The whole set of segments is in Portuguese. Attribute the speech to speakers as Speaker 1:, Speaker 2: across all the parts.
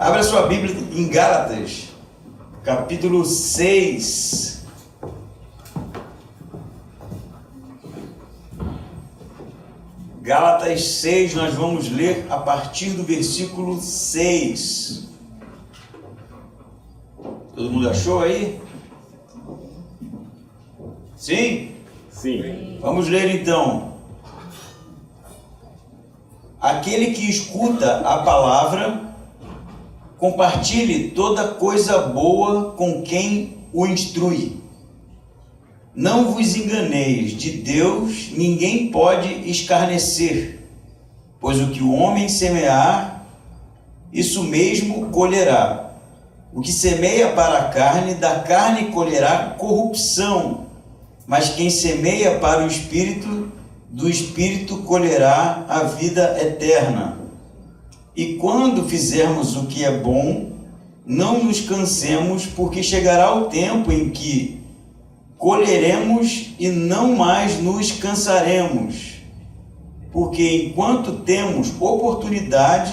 Speaker 1: Abra sua Bíblia em Gálatas, capítulo 6. Gálatas 6, nós vamos ler a partir do versículo 6. Todo mundo achou aí? Sim?
Speaker 2: Sim.
Speaker 1: Vamos ler então. Aquele que escuta a palavra, compartilhe toda coisa boa com quem o instrui. Não vos enganeis, de Deus ninguém pode escarnecer, pois o que o homem semear, isso mesmo colherá. O que semeia para a carne, da carne colherá corrupção, mas quem semeia para o Espírito, do Espírito colherá a vida eterna. E quando fizermos o que é bom, não nos cansemos, porque chegará o tempo em que colheremos e não mais nos cansaremos. Porque enquanto temos oportunidade,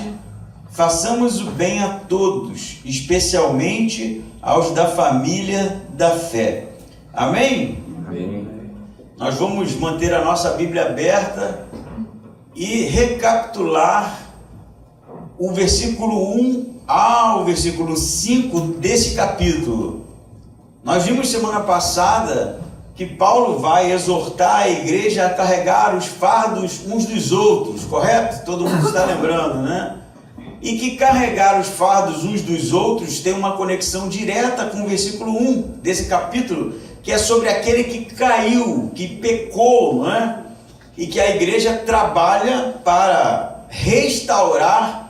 Speaker 1: façamos o bem a todos, especialmente aos da família da fé. Amém?
Speaker 2: Amém.
Speaker 1: Nós vamos manter a nossa Bíblia aberta e recapitular o versículo 1 ao versículo 5 desse capítulo. Nós vimos semana passada que Paulo vai exortar a igreja a carregar os fardos uns dos outros, correto? Todo mundo está lembrando, né? E que carregar os fardos uns dos outros tem uma conexão direta com o versículo 1 desse capítulo, que é sobre aquele que caiu, que pecou, não é? E que a igreja trabalha para restaurar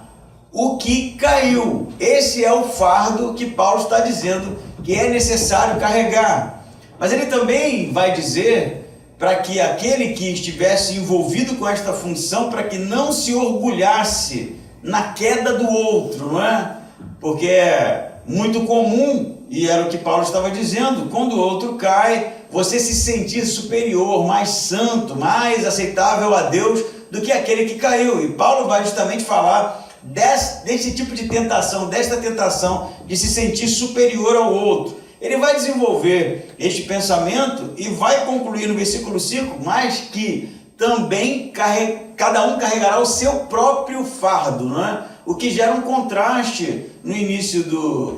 Speaker 1: o que caiu. Esse é o fardo que Paulo está dizendo que é necessário carregar. Mas ele também vai dizer para que aquele que estivesse envolvido com esta função, para que não se orgulhasse na queda do outro, não é? Porque é muito comum, e era o que Paulo estava dizendo, quando o outro cai, você se sentir superior, mais santo, mais aceitável a Deus do que aquele que caiu. E Paulo vai justamente falar desse tipo de tentação, desta tentação de se sentir superior ao outro. Ele vai desenvolver este pensamento e vai concluir no versículo 5, mas que também cada um carregará o seu próprio fardo, não é? O que gera um contraste no início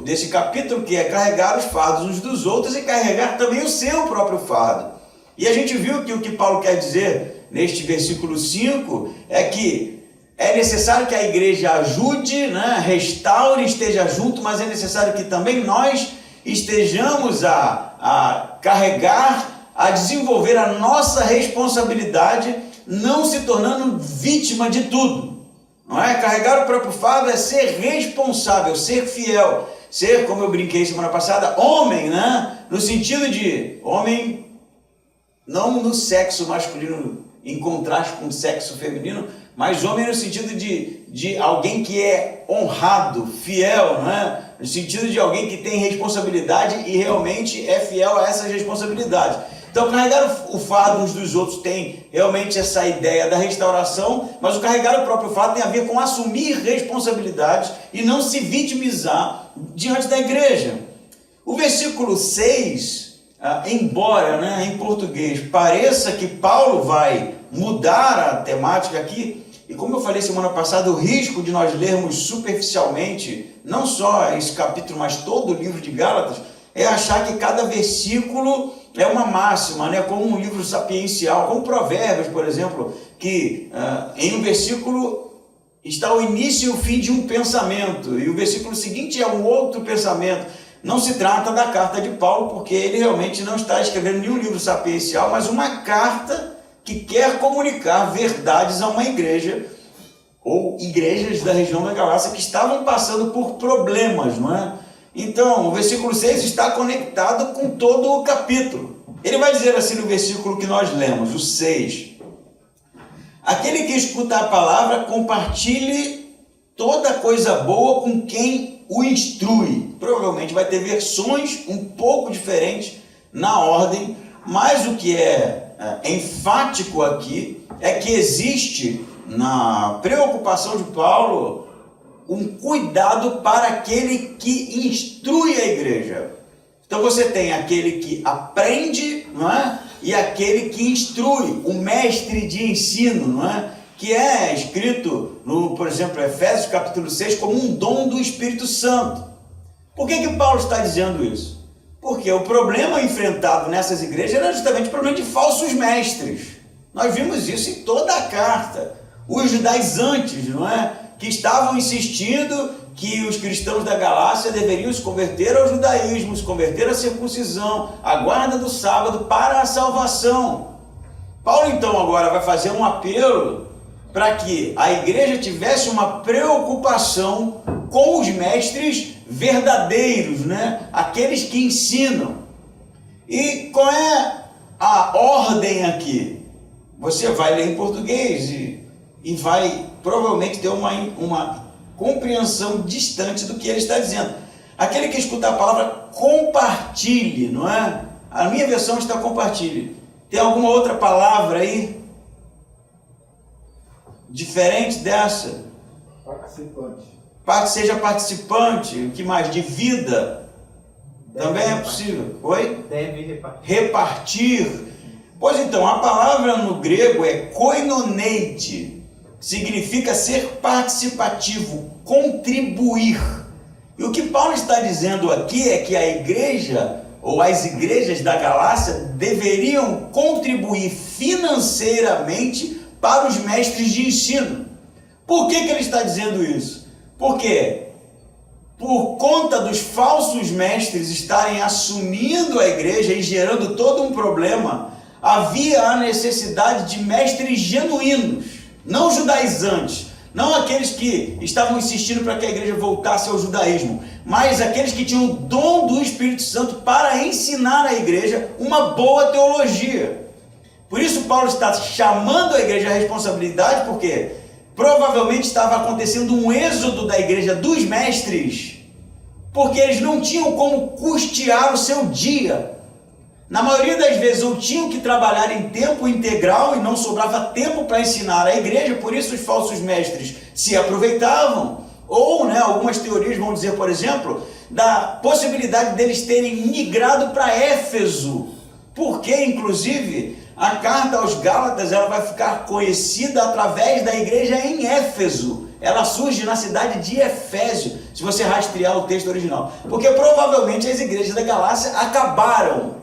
Speaker 1: desse capítulo, que é carregar os fardos uns dos outros e carregar também o seu próprio fardo. E a gente viu que o que Paulo quer dizer neste versículo 5 é que é necessário que a igreja ajude, né, restaure, esteja junto, mas é necessário que também nós estejamos a carregar, a desenvolver a nossa responsabilidade, não se tornando vítima de tudo. Não é? Carregar o próprio fardo é ser responsável, ser fiel, ser, como eu brinquei semana passada, homem, né? No sentido de homem, não no sexo masculino em contraste com o sexo feminino, mas homem no sentido de alguém que é honrado, fiel, né? No sentido de alguém que tem responsabilidade e realmente é fiel a essas responsabilidades. Então, carregar o fardo uns dos outros tem realmente essa ideia da restauração, mas o carregar o próprio fardo tem a ver com assumir responsabilidades e não se vitimizar diante da igreja. O versículo 6, embora, né, em português pareça que Paulo vai mudar a temática aqui, e como eu falei semana passada, o risco de nós lermos superficialmente, não só esse capítulo, mas todo o livro de Gálatas, é achar que cada versículo é uma máxima, né? Como um livro sapiencial, como Provérbios, por exemplo, que em um versículo está o início e o fim de um pensamento, e o versículo seguinte é um outro pensamento. Não se trata da carta de Paulo, porque ele realmente não está escrevendo nenhum livro sapiencial, mas uma carta que quer comunicar verdades a uma igreja, ou igrejas da região da Galácia que estavam passando por problemas, não é? Então, o versículo 6 está conectado com todo o capítulo. Ele vai dizer assim no versículo que nós lemos, o 6. Aquele que escuta a palavra, compartilhe toda coisa boa com quem o instrui. Provavelmente vai ter versões um pouco diferentes na ordem, mas o que é enfático aqui é que existe na preocupação de Paulo um cuidado para aquele que instrui a igreja. Então você tem aquele que aprende, não é? E aquele que instrui, o mestre de ensino, não é? Que é escrito, por exemplo, Efésios capítulo 6, como um dom do Espírito Santo. Por que Paulo está dizendo isso? Porque o problema enfrentado nessas igrejas era justamente o problema de falsos mestres. Nós vimos isso em toda a carta. Os judaizantes, não é? Que estavam insistindo que os cristãos da Galácia deveriam se converter ao judaísmo, se converter à circuncisão, à guarda do sábado para a salvação. Paulo então agora vai fazer um apelo para que a igreja tivesse uma preocupação com os mestres verdadeiros, né? Aqueles que ensinam. E qual é a ordem aqui? Você vai ler em português e vai provavelmente ter uma compreensão distante do que ele está dizendo. Aquele que escuta a palavra, compartilhe, não é? A minha versão está compartilhe. Tem alguma outra palavra aí? Diferente dessa?
Speaker 2: Participante.
Speaker 1: Seja participante. O que mais? Divida. Também é possível. Oi?
Speaker 2: Deve
Speaker 1: repartir. Pois então, a palavra no grego é koinoneite. Significa ser participativo, contribuir. E o que Paulo está dizendo aqui é que a igreja, ou as igrejas da Galácia, deveriam contribuir financeiramente para os mestres de ensino. Por que ele está dizendo isso? Porque, por conta dos falsos mestres estarem assumindo a igreja e gerando todo um problema, havia a necessidade de mestres genuínos, não judaizantes, não aqueles que estavam insistindo para que a igreja voltasse ao judaísmo, mas aqueles que tinham o dom do Espírito Santo para ensinar à igreja uma boa teologia. Por isso Paulo está chamando a igreja à responsabilidade, porque provavelmente estava acontecendo um êxodo da igreja dos mestres, porque eles não tinham como custear o seu dia. Na maioria das vezes, ou tinham que trabalhar em tempo integral e não sobrava tempo para ensinar a igreja, por isso os falsos mestres se aproveitavam. Ou, né, algumas teorias vão dizer, por exemplo, da possibilidade deles terem migrado para Éfeso, porque, inclusive, a carta aos Gálatas ela vai ficar conhecida através da igreja em Éfeso. Ela surge na cidade de Efésio, se você rastrear o texto original. Porque provavelmente as igrejas da Galácia acabaram.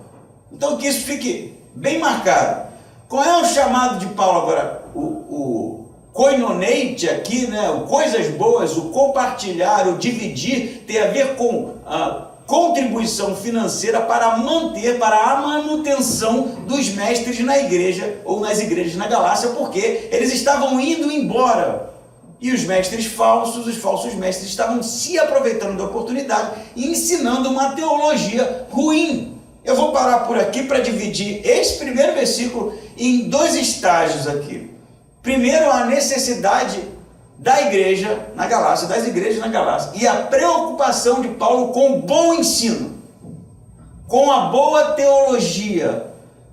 Speaker 1: Então que isso fique bem marcado. Qual é o chamado de Paulo agora? O koinoneite aqui, né? O coisas boas, o compartilhar, o dividir, tem a ver com a contribuição financeira para manter, para a manutenção dos mestres na igreja ou nas igrejas na Galácia, porque eles estavam indo embora. E os mestres falsos, os falsos mestres estavam se aproveitando da oportunidade e ensinando uma teologia ruim. Eu vou parar por aqui para dividir esse primeiro versículo em dois estágios aqui. Primeiro, a necessidade da igreja na Galácia, das igrejas na Galácia, e a preocupação de Paulo com o bom ensino, com a boa teologia,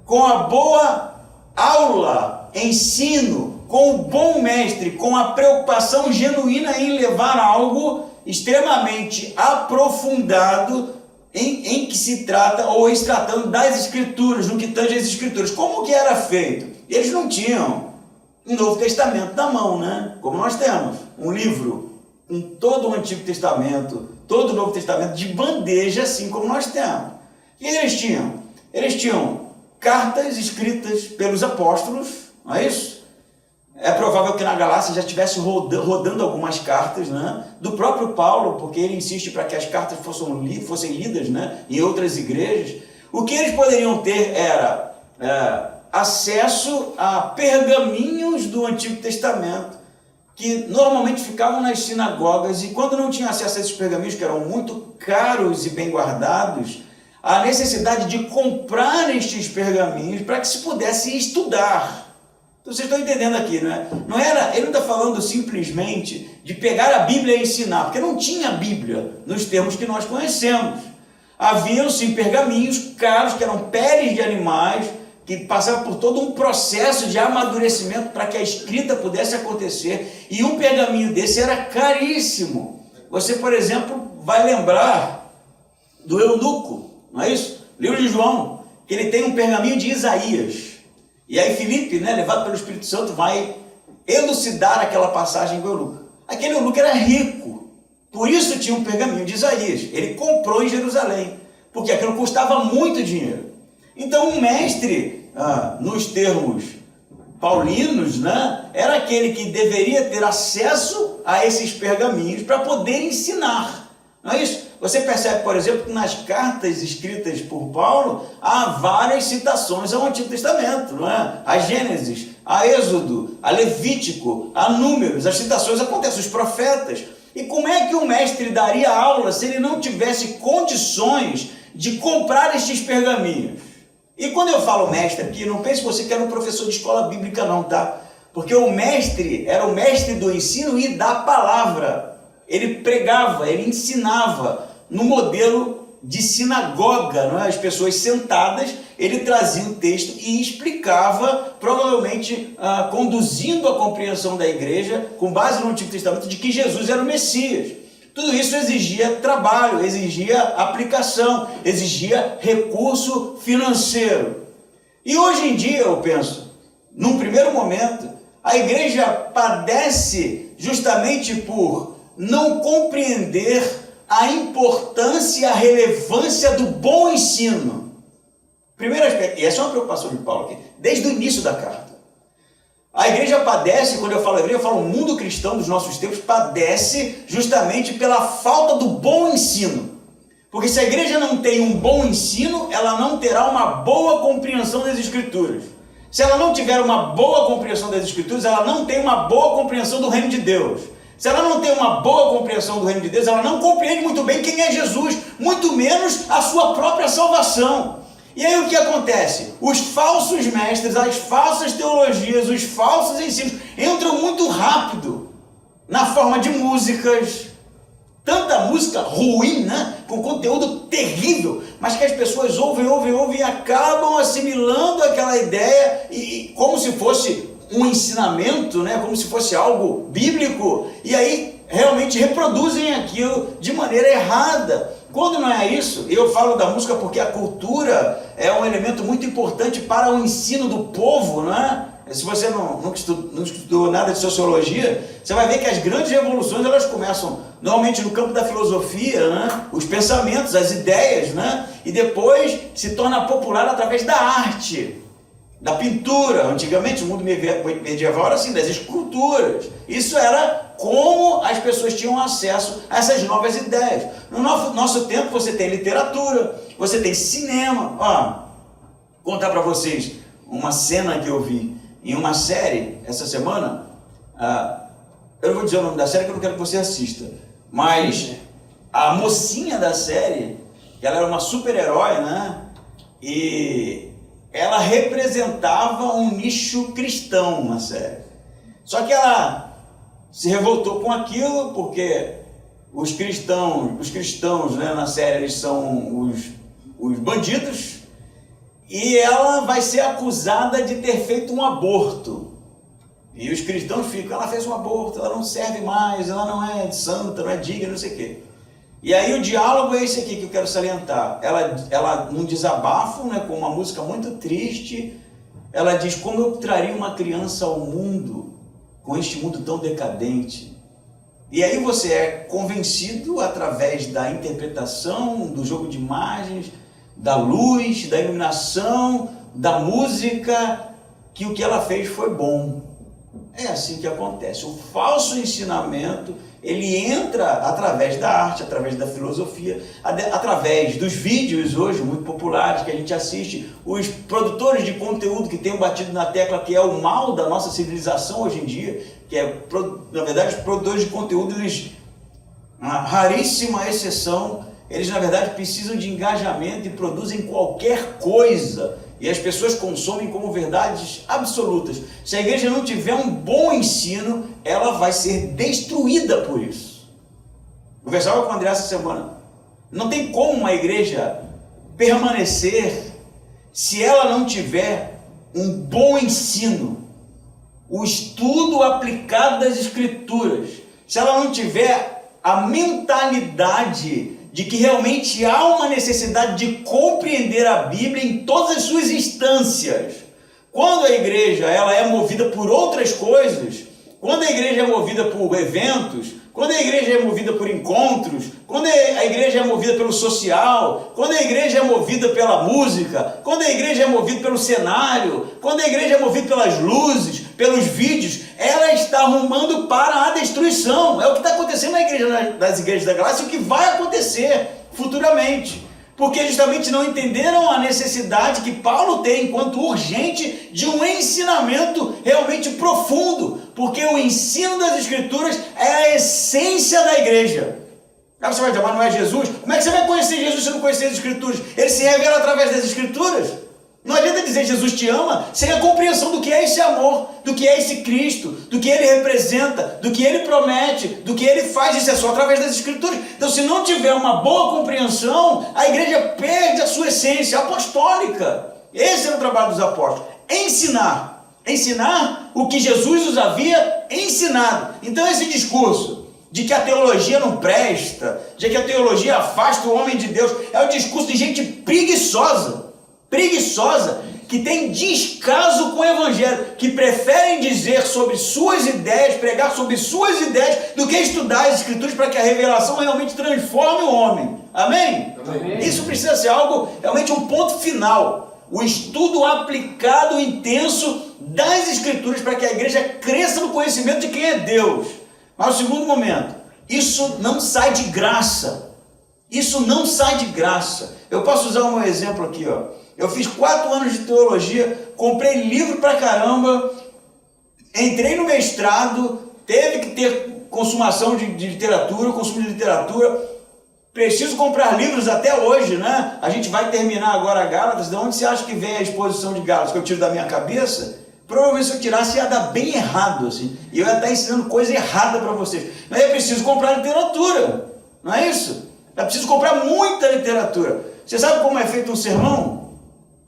Speaker 1: com a boa aula, ensino, com o bom mestre, com a preocupação genuína em levar algo extremamente aprofundado em que se trata, ou em se tratando das Escrituras, no que tange as Escrituras. Como que era feito? Eles não tinham um Novo Testamento na mão, né? Como nós temos um livro com todo o Antigo Testamento, todo o Novo Testamento de bandeja, assim como nós temos. O que eles tinham? Eles tinham cartas escritas pelos apóstolos, não é isso? É provável que na Galácia já estivesse rodando algumas cartas, né, do próprio Paulo, porque ele insiste para que as cartas fossem lidas, né, em outras igrejas. O que eles poderiam ter era acesso a pergaminhos do Antigo Testamento, que normalmente ficavam nas sinagogas, e quando não tinha acesso a esses pergaminhos, que eram muito caros e bem guardados, a necessidade de comprar estes pergaminhos para que se pudesse estudar. Então vocês estão entendendo aqui, né? Ele não está falando simplesmente de pegar a Bíblia e ensinar, porque não tinha Bíblia nos termos que nós conhecemos. Haviam sim pergaminhos caros, que eram peles de animais, que passava por todo um processo de amadurecimento para que a escrita pudesse acontecer, e um pergaminho desse era caríssimo. Você, por exemplo, vai lembrar do eunuco, não é isso? Livro de João, que ele tem um pergaminho de Isaías, e aí Filipe, né, levado pelo Espírito Santo, vai elucidar aquela passagem do eunuco. Aquele eunuco era rico, por isso tinha um pergaminho de Isaías. Ele comprou em Jerusalém, porque aquilo custava muito dinheiro. Então um mestre, nos termos paulinos, né, era aquele que deveria ter acesso a esses pergaminhos para poder ensinar, não é isso? Você percebe, por exemplo, que nas cartas escritas por Paulo há várias citações ao Antigo Testamento, não é? A Gênesis, a Êxodo, a Levítico, a Números, as citações acontecem, os profetas. E como é que o mestre daria aula se ele não tivesse condições de comprar estes pergaminhos? E quando eu falo mestre aqui, não pense você que era um professor de escola bíblica não, tá? Porque o mestre era o mestre do ensino e da palavra. Ele pregava, ele ensinava no modelo de sinagoga, não é? As pessoas sentadas, ele trazia o texto e explicava, provavelmente conduzindo a compreensão da igreja, com base no Antigo Testamento, de que Jesus era o Messias. Tudo isso exigia trabalho, exigia aplicação, exigia recurso financeiro. E hoje em dia, eu penso, num primeiro momento, a igreja padece justamente por não compreender a importância e a relevância do bom ensino. Primeiro aspecto, e essa é uma preocupação de Paulo aqui, desde o início da carta. A igreja padece, quando eu falo igreja, eu falo o mundo cristão dos nossos tempos, padece justamente pela falta do bom ensino. Porque se a igreja não tem um bom ensino, ela não terá uma boa compreensão das Escrituras. Se ela não tiver uma boa compreensão das Escrituras, ela não tem uma boa compreensão do reino de Deus. Se ela não tem uma boa compreensão do reino de Deus, ela não compreende muito bem quem é Jesus, muito menos a sua própria salvação. E aí o que acontece? Os falsos mestres, as falsas teologias, os falsos ensinos entram muito rápido na forma de músicas, tanta música ruim, né? Com conteúdo terrível, mas que as pessoas ouvem e acabam assimilando aquela ideia e como se fosse um ensinamento, né? Como se fosse algo bíblico, e aí realmente reproduzem aquilo de maneira errada. Quando não é isso, eu falo da música porque a cultura é um elemento muito importante para o ensino do povo, não é? Se você não estudou nada de sociologia, você vai ver que as grandes revoluções elas começam normalmente no campo da filosofia, né? Os pensamentos, as ideias, né? E depois se torna popular através da arte, da pintura. Antigamente o mundo medieval era assim, das esculturas. Isso era como as pessoas tinham acesso a essas novas ideias. No nosso tempo você tem literatura, você tem cinema. Contar para vocês uma cena que eu vi em uma série essa semana. Eu não vou dizer o nome da série que eu não quero que você assista, mas a mocinha da série, ela era uma super-herói, né? E ela representava um nicho cristão na série. Só que ela se revoltou com aquilo, porque os cristãos, né, na série, eles são os bandidos, e ela vai ser acusada de ter feito um aborto. E os cristãos ficam, ela fez um aborto, ela não serve mais, ela não é santa, não é digna, não sei o quê. E aí o diálogo é esse aqui que eu quero salientar. Ela num desabafo, né, com uma música muito triste, ela diz: como eu traria uma criança ao mundo com este mundo tão decadente? E aí você é convencido através da interpretação, do jogo de imagens, da luz, da iluminação, da música, que o que ela fez foi bom. É assim que acontece. O falso ensinamento, ele entra através da arte, através da filosofia, através dos vídeos hoje muito populares que a gente assiste, os produtores de conteúdo que têm batido na tecla que é o mal da nossa civilização hoje em dia, que é, na verdade, os produtores de conteúdo, eles, uma raríssima exceção, eles na verdade precisam de engajamento e produzem qualquer coisa, e as pessoas consomem como verdades absolutas. Se a igreja não tiver um bom ensino, ela vai ser destruída por isso. Eu conversava com o André essa semana. Não tem como uma igreja permanecer se ela não tiver um bom ensino, o estudo aplicado das Escrituras, se ela não tiver a mentalidade de que realmente há uma necessidade de compreender a Bíblia em todas as suas instâncias, quando a igreja ela é movida por outras coisas, quando a igreja é movida por eventos, quando a igreja é movida por encontros, quando a igreja é movida pelo social, quando a igreja é movida pela música, quando a igreja é movida pelo cenário, quando a igreja é movida pelas luzes, pelos vídeos, ela está arrumando para a destruição. É o que está acontecendo nas igrejas da Galácia e o que vai acontecer futuramente. Porque justamente não entenderam a necessidade que Paulo tem enquanto urgente de um ensinamento realmente profundo, porque o ensino das Escrituras é a essência da igreja. Aí você vai dizer, mas não é Jesus? Como é que você vai conhecer Jesus se não conhecer as Escrituras? Ele se revela através das Escrituras. Não adianta dizer Jesus te ama sem a compreensão do que é esse amor, do que é esse Cristo, do que ele representa, do que ele promete, do que ele faz. Isso é só através das Escrituras. Então, se não tiver uma boa compreensão, a igreja perde a sua essência apostólica. Esse é o trabalho dos apóstolos. Ensinar o que Jesus os havia ensinado. Então, esse discurso de que a teologia não presta, de que a teologia afasta o homem de Deus, é o discurso de gente preguiçosa, que tem descaso com o evangelho, que preferem dizer sobre suas ideias, pregar sobre suas ideias, do que estudar as Escrituras para que a revelação realmente transforme o homem. Amém? Amém. Isso precisa ser algo, realmente um ponto final. O estudo aplicado, intenso das Escrituras para que a igreja cresça no conhecimento de quem é Deus. Mas o segundo momento, isso não sai de graça. Isso não sai de graça. Eu posso usar um exemplo aqui, ó. Eu fiz 4 anos de teologia, comprei livro pra caramba, entrei no mestrado, teve que ter consumação de literatura, consumo de literatura, preciso comprar livros até hoje, né? A gente vai terminar agora Gálatas. De onde você acha que vem a exposição de Gálatas? Que eu tiro da minha cabeça? Provavelmente se eu tirasse ia dar bem errado, assim, e eu ia estar ensinando coisa errada para vocês. Mas é preciso comprar literatura, não é isso? É preciso comprar muita literatura. Você sabe como é feito um sermão?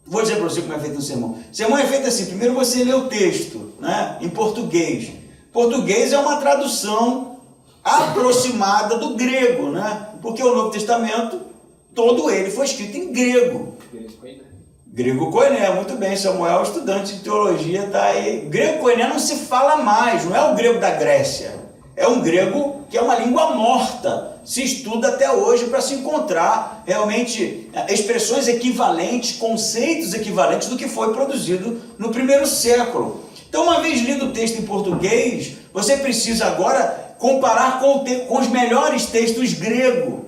Speaker 1: Vou dizer para você como é feito um sermão. Sermão é feito assim: primeiro você lê o texto, né, em português. Português é uma tradução aproximada do grego, né? Porque o Novo Testamento, todo ele foi escrito em grego. Grego koiné, muito bem, Samuel, estudante de teologia, está aí. Grego koiné não se fala mais, não é o grego da Grécia. É um grego que é uma língua morta. Se estuda até hoje para se encontrar realmente expressões equivalentes, conceitos equivalentes do que foi produzido no primeiro século. Então, uma vez lido o texto em português, você precisa agora comparar com os melhores textos gregos.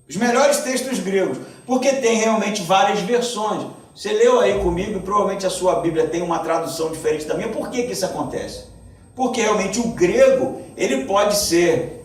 Speaker 1: Os melhores textos gregos, porque tem realmente várias versões. Você leu aí comigo, provavelmente a sua Bíblia tem uma tradução diferente da minha. Por que isso acontece? Porque realmente o grego, ele pode ser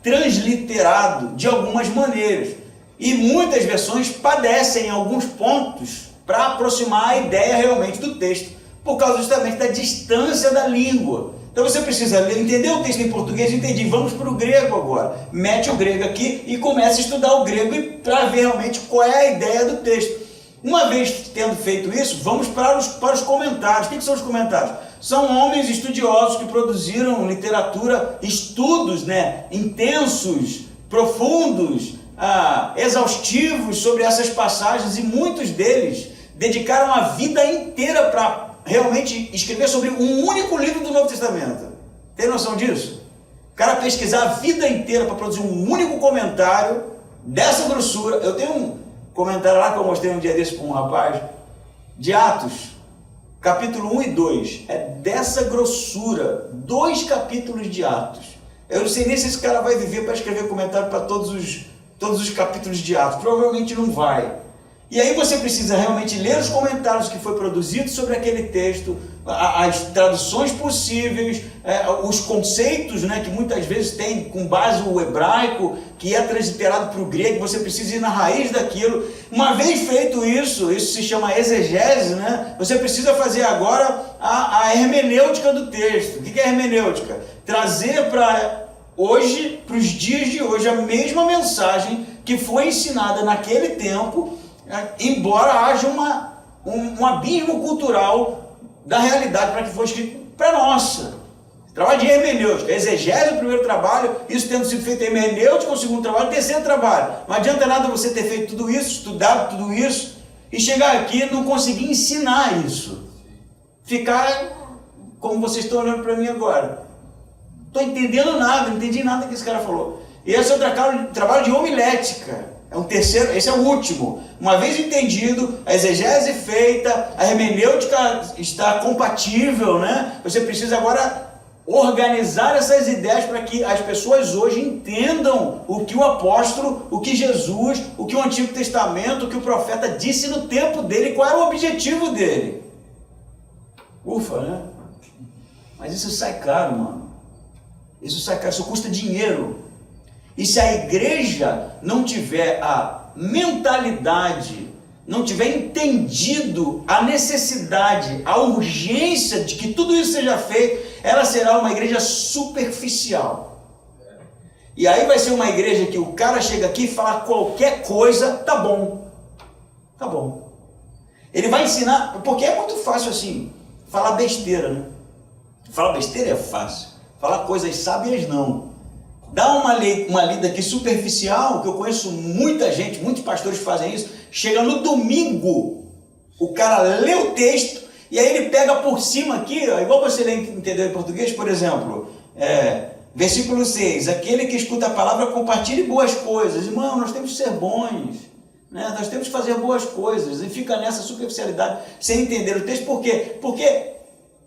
Speaker 1: transliterado de algumas maneiras. E muitas versões padecem em alguns pontos para aproximar a ideia realmente do texto, por causa justamente da distância da língua. Então você precisa entender o texto em português, entendi, vamos para o grego agora. Mete o grego aqui e começa a estudar o grego para ver realmente qual é a ideia do texto. Uma vez tendo feito isso, vamos para os comentários. O que são os comentários? São homens estudiosos que produziram literatura, estudos, né, intensos, profundos, exaustivos sobre essas passagens, e muitos deles dedicaram a vida inteira para realmente escrever sobre um único livro do Novo Testamento. Tem noção disso? O cara pesquisar a vida inteira para produzir um único comentário dessa grossura. Eu tenho um comentário lá que eu mostrei um dia desse para um rapaz, de Atos, capítulo 1 e 2, é dessa grossura, 2 capítulos de Atos. Eu não sei nem se esse cara vai viver para escrever comentário para todos os capítulos de Atos, provavelmente não vai. E aí você precisa realmente ler os comentários que foi produzido sobre aquele texto, as traduções possíveis, os conceitos, né, que muitas vezes tem com base o hebraico, que é transliterado para o grego. Você precisa ir na raiz daquilo. Uma vez feito isso se chama exegese, né? Você precisa fazer agora a hermenêutica do texto. O que é hermenêutica? Trazer para hoje, para os dias de hoje, a mesma mensagem que foi ensinada naquele tempo, embora haja uma um abismo cultural da realidade para que foi escrito para nossa. Trabalho de hermenêutica, exegese o primeiro trabalho, isso tendo sido feito em hermenêutica, o segundo trabalho, o terceiro trabalho. Não adianta nada você ter feito tudo isso, estudado tudo isso, e chegar aqui e não conseguir ensinar isso. Ficar como vocês estão olhando para mim agora. Não estou entendendo nada, não entendi nada que esse cara falou. E esse é o trabalho de homilética. É um terceiro, esse é o último. Uma vez entendido, a exegese feita, a hermenêutica está compatível, né? Você precisa agora organizar essas ideias para que as pessoas hoje entendam o que o apóstolo, o que Jesus, o que o Antigo Testamento, o que o profeta disse no tempo dele, qual era o objetivo dele. Ufa, né? Mas isso sai caro, mano. Isso sai caro, isso custa dinheiro. E se a igreja não tiver a mentalidade, não tiver entendido a necessidade, a urgência de que tudo isso seja feito, ela será uma igreja superficial. E aí vai ser uma igreja que o cara chega aqui e fala qualquer coisa, tá bom. Tá bom. Ele vai ensinar, porque é muito fácil assim, falar besteira, né? Falar besteira é fácil. Falar coisas sábias não. Dá uma lida aqui superficial, que eu conheço muita gente, muitos pastores fazem isso. Chega no domingo, o cara lê o texto, e aí ele pega por cima aqui, ó, igual você entendeu em português, por exemplo, versículo 6, aquele que escuta a palavra compartilhe boas coisas. Irmão, nós temos que ser bons, né? Nós temos que fazer boas coisas, e fica nessa superficialidade, sem entender o texto. Por quê? Porque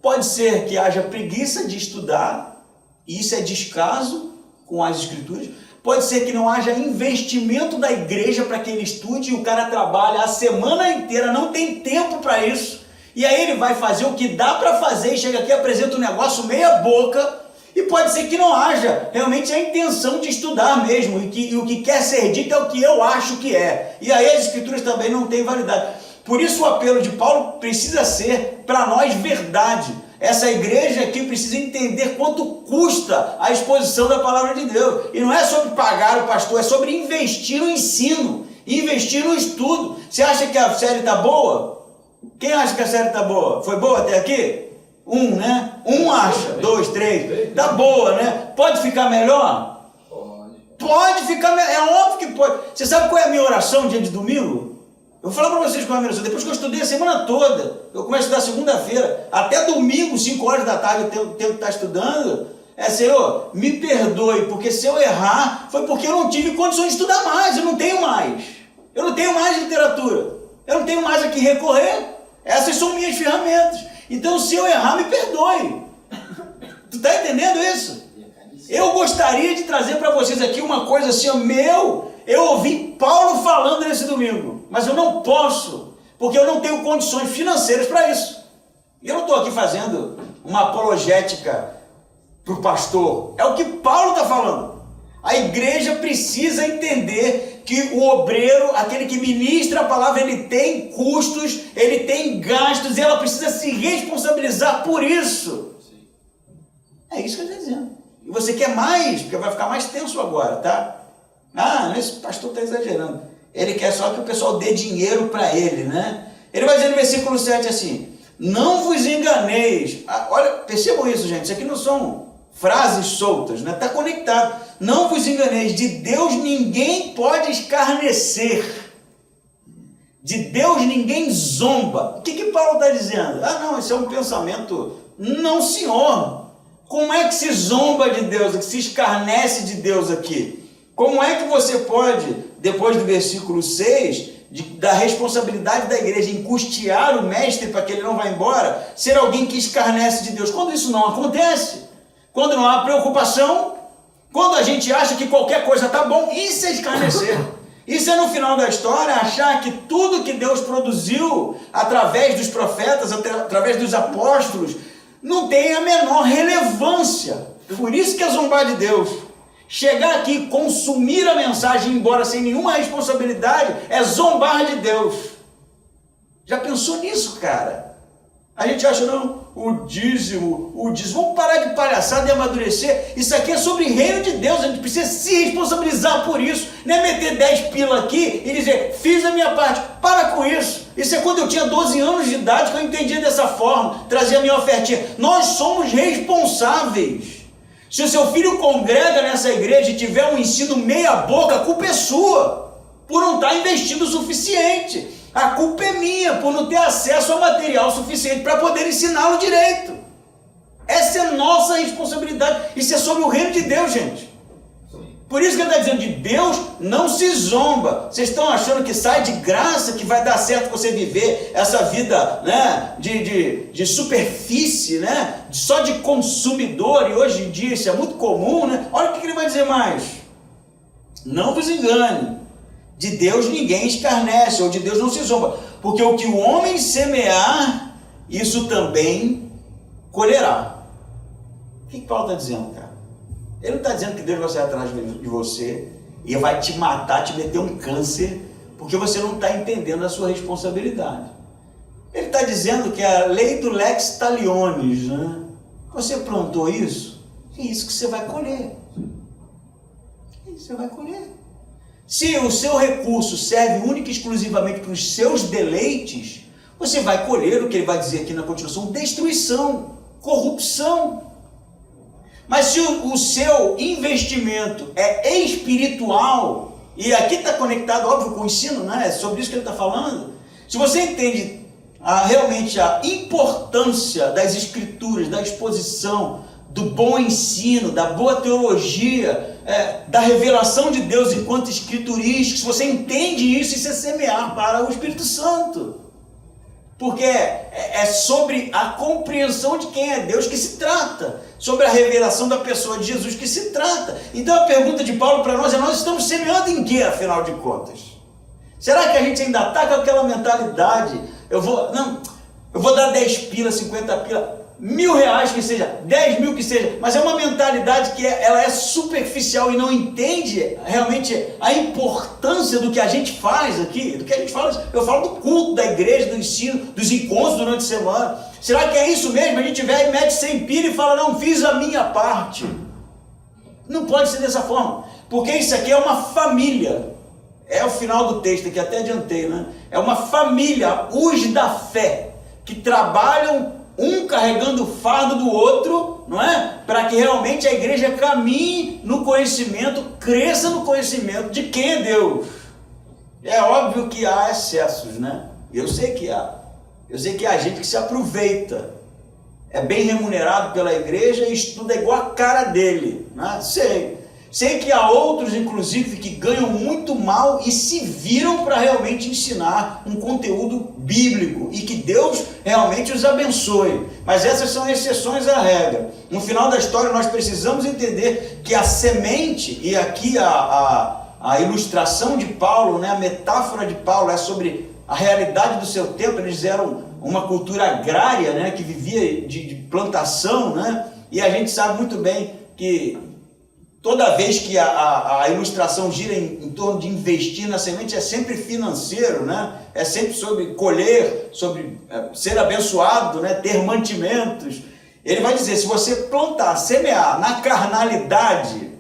Speaker 1: pode ser que haja preguiça de estudar, e isso é descaso com as escrituras. Pode ser que não haja investimento da igreja para que ele estude, e o cara trabalha a semana inteira, não tem tempo para isso, e aí ele vai fazer o que dá para fazer e chega aqui e apresenta um negócio meia boca, e pode ser que não haja realmente a intenção de estudar mesmo, e o que quer ser dito é o que eu acho que é, e aí as escrituras também não têm validade. Por isso o apelo de Paulo precisa ser para nós verdade. Essa igreja aqui precisa entender quanto custa a exposição da palavra de Deus. E não é sobre pagar o pastor, é sobre investir no ensino, investir no estudo. Você acha que a série está boa? Quem acha que a série está boa? Foi boa até aqui? Né? Acha, 2, 3. Está boa, né? Pode ficar melhor? Pode ficar melhor, é óbvio que pode. Você sabe qual é a minha oração dia de domingo? Eu vou falar para vocês qual é a minha oração. Depois que eu estudei a semana toda, eu começo a estudar segunda-feira, até domingo, 5 horas da tarde, eu tenho que estar estudando. Senhor, me perdoe, porque se eu errar, foi porque eu não tive condições de estudar mais, eu não tenho mais. Eu não tenho mais literatura, eu não tenho mais a que recorrer. Essas são minhas ferramentas. Então, se eu errar, me perdoe. Tu está entendendo isso? Eu gostaria de trazer para vocês aqui uma coisa assim, eu ouvi Paulo falando nesse domingo, mas eu não posso, porque eu não tenho condições financeiras para isso. Eu não estou aqui fazendo uma apologética para o pastor, é o que Paulo está falando. A igreja precisa entender que o obreiro, aquele que ministra a palavra, ele tem custos, ele tem gastos, e ela precisa se responsabilizar por isso. É isso que eu estou dizendo. E você quer mais, porque vai ficar mais tenso agora, tá? Esse pastor está exagerando. Ele quer só que o pessoal dê dinheiro para ele, né? Ele vai dizer no versículo 7 assim: não vos enganeis. Olha, percebam isso, gente. Isso aqui não são frases soltas, né? Está conectado. Não vos enganeis. De Deus ninguém pode escarnecer. De Deus ninguém zomba. O que Paulo está dizendo? Não, isso é um pensamento. Não, senhor. Como é que se zomba de Deus, que se escarnece de Deus aqui? Como é que você pode, depois do versículo 6, da responsabilidade da igreja em custear o mestre para que ele não vá embora, ser alguém que escarnece de Deus? Quando isso não acontece, quando não há preocupação, quando a gente acha que qualquer coisa está bom, isso é escarnecer. Isso é, no final da história, achar que tudo que Deus produziu através dos profetas, através dos apóstolos, não tem a menor relevância. Por isso que é zombar de Deus. Chegar aqui e consumir a mensagem e ir embora sem nenhuma responsabilidade é zombar de Deus. Já pensou nisso, cara? A gente acha, não, o dízimo. Vamos parar de palhaçada e amadurecer. Isso aqui é sobre reino de Deus, a gente precisa se responsabilizar por isso. Não é meter 10 pila aqui e dizer, fiz a minha parte. Para com isso. Isso é quando eu tinha 12 anos de idade que eu entendia dessa forma, trazia a minha ofertinha. Nós somos responsáveis. Se o seu filho congrega nessa igreja e tiver um ensino meia boca, a culpa é sua, por não estar investindo o suficiente. A culpa é minha, por não ter acesso a material suficiente para poder ensiná-lo direito. Essa é nossa responsabilidade. Isso é sobre o reino de Deus, gente. Por isso que ele está dizendo, de Deus não se zomba. Vocês estão achando que sai de graça, que vai dar certo você viver essa vida, né, de superfície, né, só de consumidor, e hoje em dia isso é muito comum, né? Olha o que ele vai dizer mais. Não vos engane, de Deus ninguém escarnece, ou de Deus não se zomba, porque o que o homem semear, isso também colherá. O que Paulo está dizendo, cara? Ele não está dizendo que Deus vai sair atrás de você e vai te matar, te meter um câncer, porque você não está entendendo a sua responsabilidade. Ele está dizendo que é a lei do lex talionis, né? Você plantou isso, é isso que você vai colher. É isso que você vai colher. Se o seu recurso serve única e exclusivamente para os seus deleites, você vai colher o que ele vai dizer aqui na continuação, destruição, corrupção. Mas se o seu investimento é espiritual, e aqui está conectado, óbvio, com o ensino, né? É sobre isso que ele está falando. Se você entende realmente a importância das escrituras, da exposição, do bom ensino, da boa teologia, da revelação de Deus enquanto escriturístico, se você entende isso, isso é semear para o Espírito Santo. Porque é sobre a compreensão de quem é Deus que se trata, sobre a revelação da pessoa de Jesus que se trata. Então a pergunta de Paulo para nós é, nós estamos semeando em quê, afinal de contas? Será que a gente ainda está com aquela mentalidade, eu vou dar 10 pila, 50 pila, R$1.000 que seja, 10 mil que seja, mas é uma mentalidade que ela é superficial e não entende realmente a importância do que a gente faz aqui, do que a gente fala. Eu falo do culto, da igreja, do ensino, dos encontros durante a semana. Será que é isso mesmo? A gente vai e mete 100 pila e fala, não, fiz a minha parte. Não pode ser dessa forma, porque isso aqui é uma família. É o final do texto que até adiantei, né? É uma família, os da fé, que trabalham um carregando o fardo do outro, não é? Para que realmente a igreja caminhe no conhecimento, cresça no conhecimento de quem é Deus. É óbvio que há excessos, né? Eu sei que há. Eu sei que há gente que se aproveita, é bem remunerado pela igreja e estuda igual a cara dele, né? Sei que há outros, inclusive, que ganham muito mal e se viram para realmente ensinar um conteúdo bíblico e que Deus realmente os abençoe. Mas essas são exceções à regra. No final da história, nós precisamos entender que a semente, e aqui a ilustração de Paulo, né, a metáfora de Paulo é sobre a realidade do seu tempo. Eles eram uma cultura agrária, né, que vivia de plantação, né, e a gente sabe muito bem que toda vez que a ilustração gira em torno de investir na semente, é sempre financeiro, né? É sempre sobre colher, sobre ser abençoado, né? Ter mantimentos. Ele vai dizer, se você plantar, semear na carnalidade,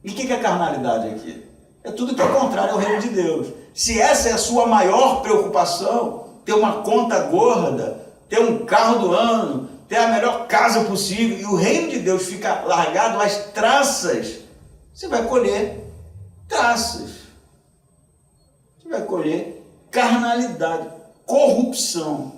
Speaker 1: e o que é carnalidade aqui? É tudo que é contrário ao reino de Deus. Se essa é a sua maior preocupação, ter uma conta gorda, ter um carro do ano, ter a melhor casa possível, e o reino de Deus fica largado às traças, você vai colher traças. Você vai colher carnalidade, corrupção.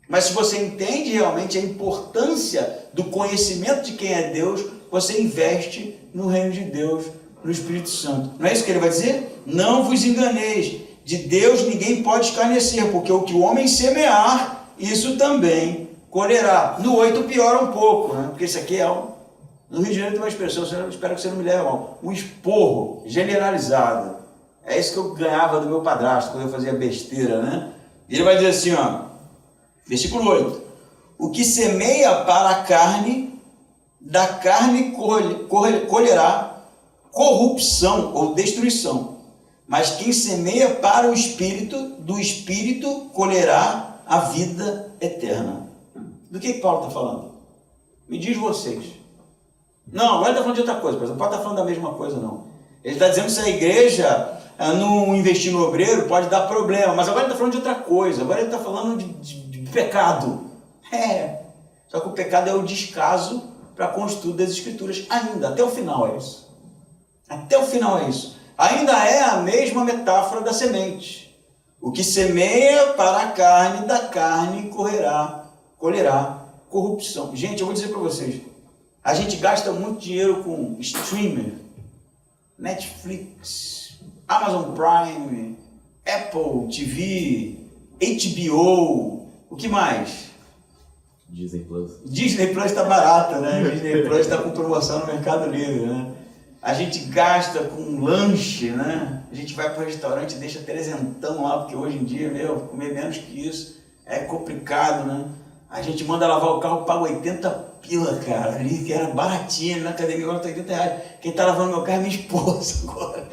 Speaker 1: Mas se você entende realmente a importância do conhecimento de quem é Deus, você investe no reino de Deus, no Espírito Santo. Não é isso que ele vai dizer? Não vos enganeis, de Deus ninguém pode escarnecer, porque o que o homem semear, isso também colherá. No 8 piora um pouco, né? Porque isso aqui é no Rio de Janeiro tem uma expressão, eu espero que você não me leve mal, um esporro generalizado. É isso que eu ganhava do meu padrasto quando eu fazia besteira, né? E ele vai dizer assim, ó, versículo 8: o que semeia para a carne, da carne colherá corrupção ou destruição. Mas quem semeia para o Espírito, do Espírito colherá a vida eterna. Do que Paulo está falando? Me diz vocês. Não, agora ele está falando de outra coisa, mas não pode estar falando da mesma coisa, não. Ele está dizendo que se a igreja não investir no obreiro, pode dar problema, mas agora ele está falando de outra coisa, agora ele está falando de pecado. Só que o pecado é o descaso para com o estudo das Escrituras, ainda, até o final é isso. Até o final é isso. Ainda é a mesma metáfora da semente. O que semeia para a carne, da carne colherá corrupção. Gente, eu vou dizer para vocês, a gente gasta muito dinheiro com streamer, Netflix, Amazon Prime, Apple TV, HBO, o que mais?
Speaker 2: Disney Plus.
Speaker 1: Disney Plus está barata, né? Disney Plus está com promoção no Mercado Livre, né? A gente gasta com lanche, né? A gente vai para o restaurante e deixa trezentão lá, porque hoje em dia, comer menos que isso é complicado, né? A gente manda lavar o carro, paga 80 pila, cara, ali, que era baratinho, na academia agora tá 80 reais. Quem tá lavando meu carro é minha esposa agora.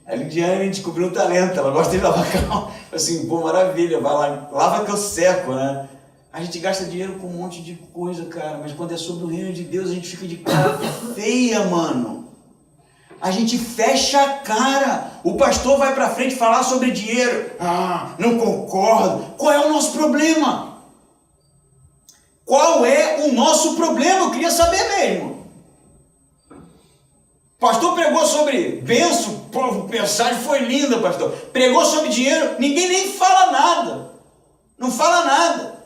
Speaker 1: A Lidiane descobriu um talento, ela gosta de lavar carro. Assim, pô, maravilha, vai lá, lava que eu seco, né? A gente gasta dinheiro com um monte de coisa, cara, mas quando é sobre o reino de Deus, a gente fica de cara feia, mano. A gente fecha a cara. O pastor vai pra frente falar sobre dinheiro. Não concordo. Qual é o nosso problema? Qual é o nosso problema? Eu queria saber mesmo. O pastor pregou sobre bênção, a mensagem foi linda, pastor. Pregou sobre dinheiro, ninguém nem fala nada. Não fala nada.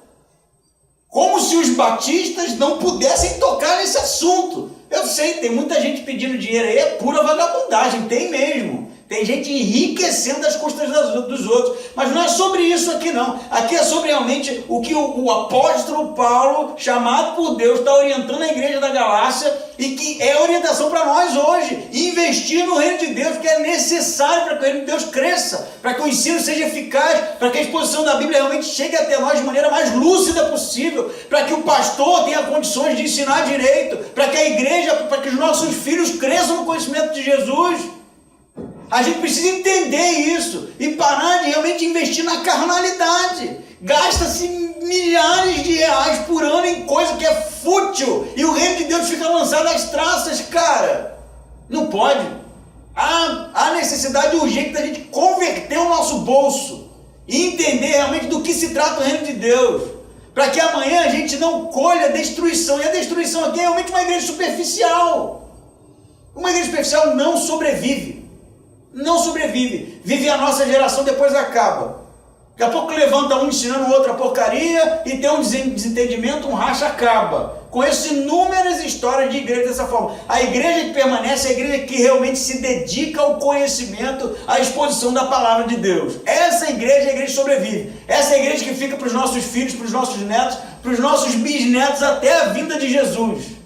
Speaker 1: Como se os batistas não pudessem tocar nesse assunto. Eu sei, tem muita gente pedindo dinheiro aí, é pura vagabundagem, tem mesmo. Tem gente enriquecendo às custas dos outros. Mas não é sobre isso aqui não. Aqui é sobre realmente o que o apóstolo Paulo, chamado por Deus, está orientando a igreja da Galácia e que é orientação para nós hoje. Investir no reino de Deus, que é necessário para que o reino de Deus cresça, para que o ensino seja eficaz, para que a exposição da Bíblia realmente chegue até nós de maneira mais lúcida possível, para que o pastor tenha condições de ensinar direito, para que a igreja, para que os nossos filhos cresçam no conhecimento de Jesus. A gente precisa entender isso e parar de realmente investir na carnalidade. Gasta-se milhares de reais por ano em coisa que é fútil e o reino de Deus fica lançado às traças, cara. Não pode. Há necessidade urgente da gente converter o nosso bolso e entender realmente do que se trata o reino de Deus, para que amanhã a gente não colha destruição. E a destruição aqui é realmente uma igreja superficial. Uma igreja superficial não sobrevive. Não sobrevive. Vive a nossa geração, depois acaba. Daqui a pouco levanta um ensinando outra porcaria e tem um desentendimento, um racha, acaba. Conheço inúmeras histórias de igreja dessa forma. A igreja que permanece é a igreja que realmente se dedica ao conhecimento, à exposição da palavra de Deus. Essa igreja é a igreja que sobrevive. Essa é a igreja que fica para os nossos filhos, para os nossos netos, para os nossos bisnetos até a vinda de Jesus.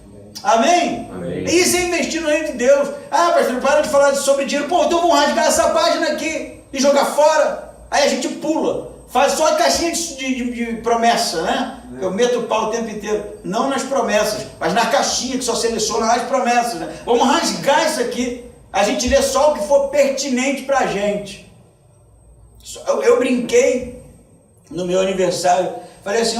Speaker 1: Amém?
Speaker 2: Amém.
Speaker 1: Isso é investir no reino de Deus. Pastor, para de falar sobre dinheiro. Então vamos rasgar essa página aqui e jogar fora. Aí a gente pula. Faz só a caixinha de promessa, né? Eu meto o pau o tempo inteiro. Não nas promessas, mas na caixinha que só seleciona as promessas, né? Vamos rasgar isso aqui. A gente lê só o que for pertinente pra gente. Eu brinquei no meu aniversário. Falei assim,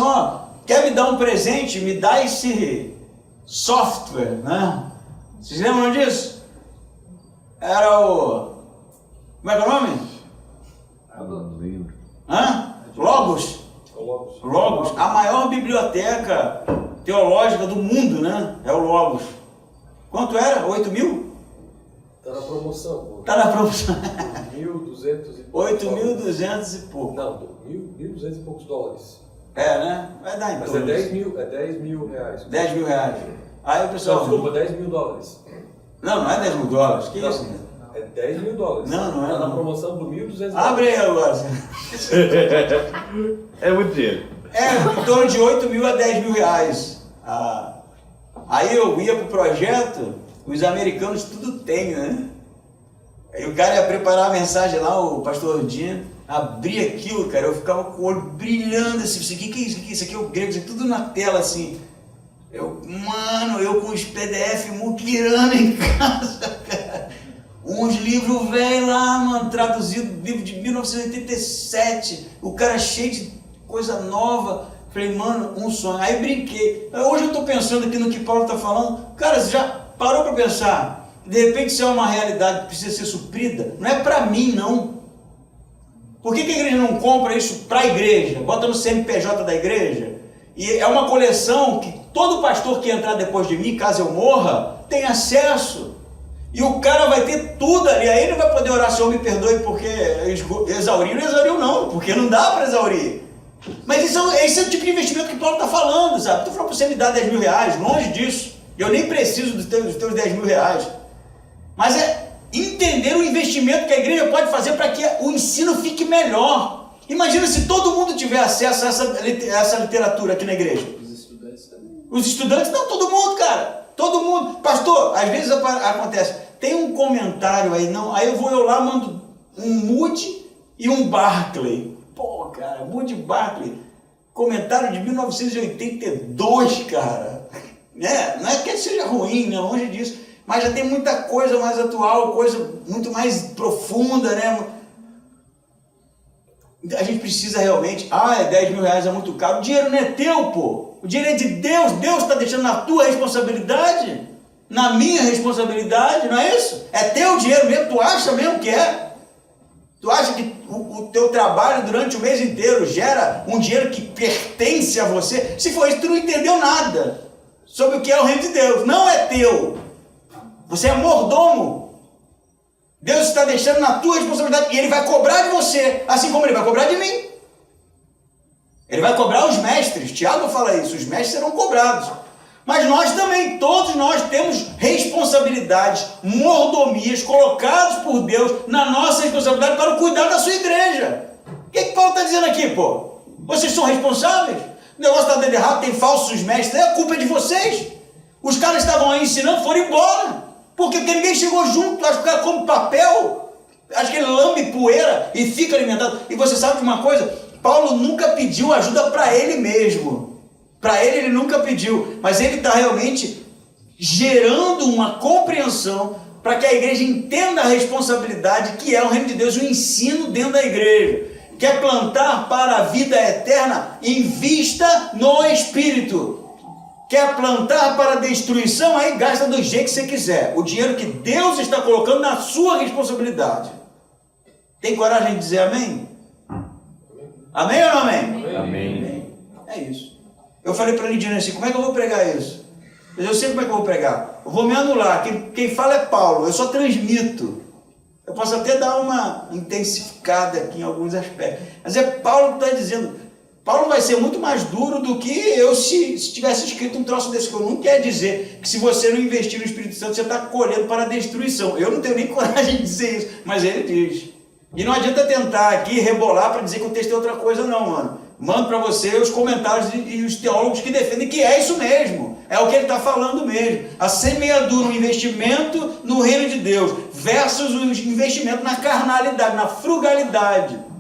Speaker 1: quer me dar um presente? Me dá esse software, né? Vocês lembram disso? Era o... Como é que é o nome?
Speaker 2: Não lembro.
Speaker 1: Logos. Logos. A maior biblioteca teológica do mundo, né? É o Logos. Quanto era? 8 mil?
Speaker 3: Tá na promoção, pô.
Speaker 1: Tá na promoção.
Speaker 3: 1.200 e
Speaker 1: 8.200 e pouco.
Speaker 3: Não, 1.200 e poucos dólares.
Speaker 1: Né? Vai dar então.
Speaker 3: Mas é 10 mil reais.
Speaker 1: 10 mil reais. Aí o pessoal...
Speaker 3: Não, desculpa, 10 mil dólares.
Speaker 1: Não é 10 mil dólares. Que
Speaker 3: Não,
Speaker 1: isso?
Speaker 3: é 10 mil dólares.
Speaker 1: Não é.
Speaker 3: Tá na
Speaker 1: não.
Speaker 3: promoção por 1.200
Speaker 1: Abre aí agora.
Speaker 2: É muito dinheiro.
Speaker 1: Em torno de 8 mil a 10 mil reais. Aí eu ia pro projeto, os americanos tudo tem, né? Aí o cara ia preparar a mensagem lá, o pastor Dinho, abria aquilo, cara, eu ficava com o olho brilhando assim, o que é isso aqui? Isso aqui é o grego, isso aqui, tudo na tela assim. Eu com os PDF muquirando em casa, cara. Uns livros velhos lá, mano, traduzido, livro de 1987, o cara cheio de coisa nova. Falei, mano, um sonho. Aí brinquei. Hoje eu estou pensando aqui no que Paulo está falando. Cara, você já parou para pensar? De repente isso é uma realidade que precisa ser suprida? Não é para mim, não. Por que a igreja não compra isso para a igreja? Bota no CNPJ da igreja? E é uma coleção que todo pastor que entrar depois de mim, caso eu morra, tem acesso. E o cara vai ter tudo ali. Aí ele vai poder orar, Senhor, me perdoe porque exauriu. Não exauriu não, porque não dá para exaurir. Mas esse é o tipo de investimento que Paulo está falando, sabe? Estou falando para você me dar 10 mil reais, longe disso. Eu nem preciso dos teus 10 mil reais. Mas é entender o investimento que a igreja pode fazer para que o ensino fique melhor. Imagina se todo mundo tiver acesso a essa literatura aqui na igreja.
Speaker 3: Os estudantes também.
Speaker 1: Os estudantes, não, todo mundo, cara. Todo mundo. Pastor, às vezes acontece, tem um comentário aí, não, aí eu lá mando um Moody e um Barclay. Pô, cara, Moody Barclay. Comentário de 1982, cara. Não é que seja ruim, né? Longe disso. Mas já tem muita coisa mais atual, coisa muito mais profunda, né? A gente precisa realmente... 10 mil reais é muito caro. O dinheiro não é teu, pô. O dinheiro é de Deus. Deus está deixando na tua responsabilidade. Na minha responsabilidade, não é isso? É teu dinheiro mesmo. Tu acha mesmo que é? Tu acha que o teu trabalho durante o mês inteiro gera um dinheiro que pertence a você? Se for isso, tu não entendeu nada sobre o que é o reino de Deus. Não é teu. Você é mordomo. Deus está deixando na tua responsabilidade e Ele vai cobrar de você, assim como Ele vai cobrar de mim. Ele vai cobrar os mestres. Tiago fala isso, os mestres serão cobrados. Mas nós também, todos nós temos responsabilidades, mordomias colocadas por Deus na nossa responsabilidade para o cuidar da sua igreja. O que Paulo está dizendo aqui, pô? Vocês são responsáveis? O negócio está dando errado, tem falsos mestres, a culpa é de vocês. Os caras estavam aí ensinando, foram embora. Porque ninguém chegou junto, acho que o cara come papel, acho que ele lambe poeira e fica alimentado. E você sabe de uma coisa? Paulo nunca pediu ajuda para ele mesmo. Para ele nunca pediu, mas ele está realmente gerando uma compreensão para que a igreja entenda a responsabilidade que é o reino de Deus, o ensino dentro da igreja. Quer plantar para a vida eterna? Invista no Espírito. Quer plantar para a destruição? Aí gasta do jeito que você quiser. O dinheiro que Deus está colocando na sua responsabilidade. Tem coragem de dizer amém? Amém ou não amém?
Speaker 2: Amém.
Speaker 1: É isso. Eu falei para a Lidiane assim, como é que eu vou pregar isso? Eu sei como é que eu vou pregar. Eu vou me anular. Quem fala é Paulo. Eu só transmito. Eu posso até dar uma intensificada aqui em alguns aspectos. Mas é Paulo que está dizendo... Paulo vai ser muito mais duro do que eu se tivesse escrito um troço desse. Que eu não quer dizer que se você não investir no Espírito Santo, você está colhendo para a destruição. Eu não tenho nem coragem de dizer isso, mas ele diz. E não adianta tentar aqui rebolar para dizer que o texto é outra coisa não, mano. Mando para você os comentários e os teólogos que defendem que é isso mesmo. É o que ele está falando mesmo. A semeadura, o investimento no reino de Deus versus o investimento na carnalidade, na frugalidade.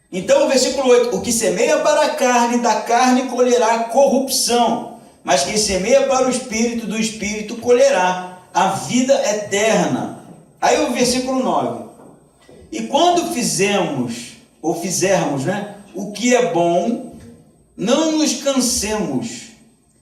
Speaker 1: Então o versículo 8, o que semeia para a carne, da carne colherá corrupção, mas quem semeia para o Espírito, do Espírito colherá a vida eterna. Aí o versículo 9, e quando fizermos, o que é bom, não nos cansemos.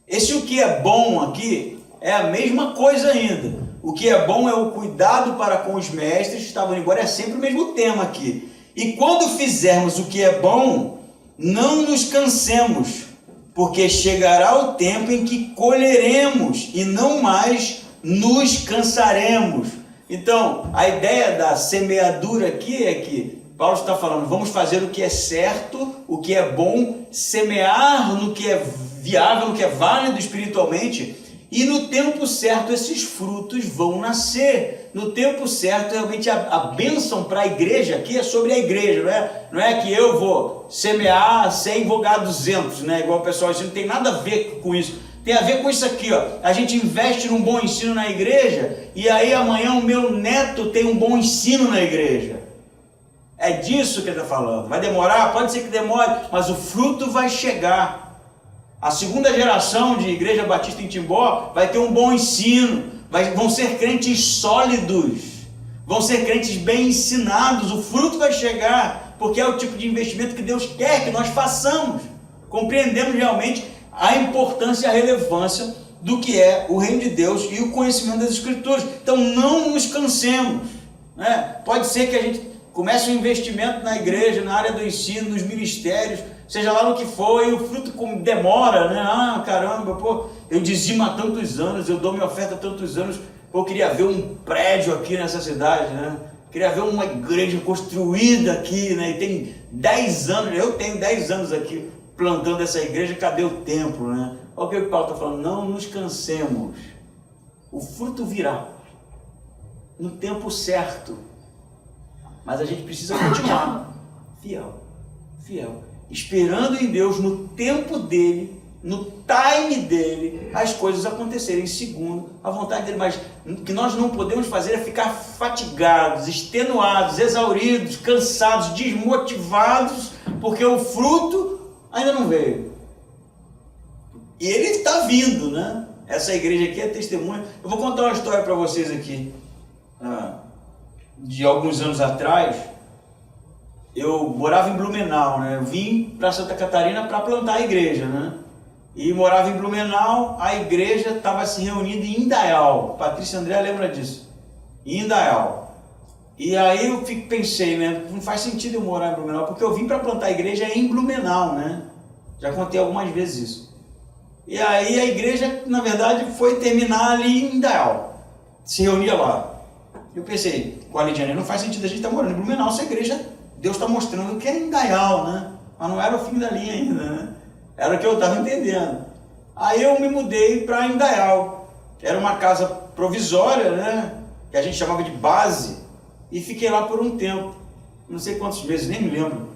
Speaker 1: Esse o que é bom aqui é a mesma coisa ainda. O que é bom é o cuidado para com os mestres, estavam embora, é sempre o mesmo tema aqui. E quando fizermos o que é bom, não nos cansemos, porque chegará o tempo em que colheremos e não mais nos cansaremos. Então, a ideia da semeadura aqui é que Paulo está falando, vamos fazer o que é certo, o que é bom, semear no que é viável, no que é válido espiritualmente, e no tempo certo esses frutos vão nascer. No tempo certo, realmente a bênção para a igreja aqui é sobre a igreja, não é que eu vou semear 100 vou ganhar 200, né? Igual o pessoal diz, não tem nada a ver com isso. Tem a ver com isso aqui, ó. A gente investe num bom ensino na igreja e aí amanhã o meu neto tem um bom ensino na igreja. É disso que ele está falando. Vai demorar? Pode ser que demore, mas o fruto vai chegar. A segunda geração de Igreja Batista em Timbó vai ter um bom ensino, vão ser crentes sólidos, vão ser crentes bem ensinados, o fruto vai chegar, porque é o tipo de investimento que Deus quer que nós façamos. compreendemos realmente a importância e a relevância do que é o reino de Deus e o conhecimento das Escrituras. Então não nos cansemos, né? Pode ser que a gente comece um investimento na igreja, na área do ensino, nos ministérios, seja lá no que for, e o fruto demora, né? Ah, caramba, pô, eu dizimo há tantos anos, eu dou minha oferta há tantos anos, pô, eu queria ver um prédio aqui nessa cidade, né? Queria ver uma igreja construída aqui, né? E tem 10 anos, eu tenho 10 anos aqui plantando essa igreja, cadê o templo, né? Olha o que o Paulo está falando, não nos cansemos, o fruto virá no tempo certo, mas a gente precisa continuar fiel, esperando em Deus no tempo dele, no time dele, as coisas acontecerem segundo a vontade dele. Mas o que nós não podemos fazer é ficar fatigados, extenuados, exauridos, cansados, desmotivados, porque o fruto ainda não veio. E ele está vindo, né? Essa igreja aqui é testemunha. Eu vou contar uma história para vocês aqui. De alguns anos atrás, eu morava em Blumenau, né? Eu vim para Santa Catarina para plantar a igreja, né? E morava em Blumenau, a igreja estava se reunindo em Indaial. Patrícia e André lembra disso? Em Indaial. E aí eu pensei, né? Não faz sentido eu morar em Blumenau, porque eu vim para plantar a igreja em Blumenau, né? Já contei algumas vezes isso. E aí a igreja, na verdade, foi terminar ali em Indaial. Se reunia lá. Eu pensei, com a Lidiane, não faz sentido a gente estar morando em Blumenau, essa igreja, Deus está mostrando que é Indaial, né? Mas não era o fim da linha ainda, né? Era o que eu estava entendendo. Aí eu me mudei para Indaial. Era uma casa provisória, né? Que a gente chamava de base. E fiquei lá por um tempo. Não sei quantos meses, nem me lembro.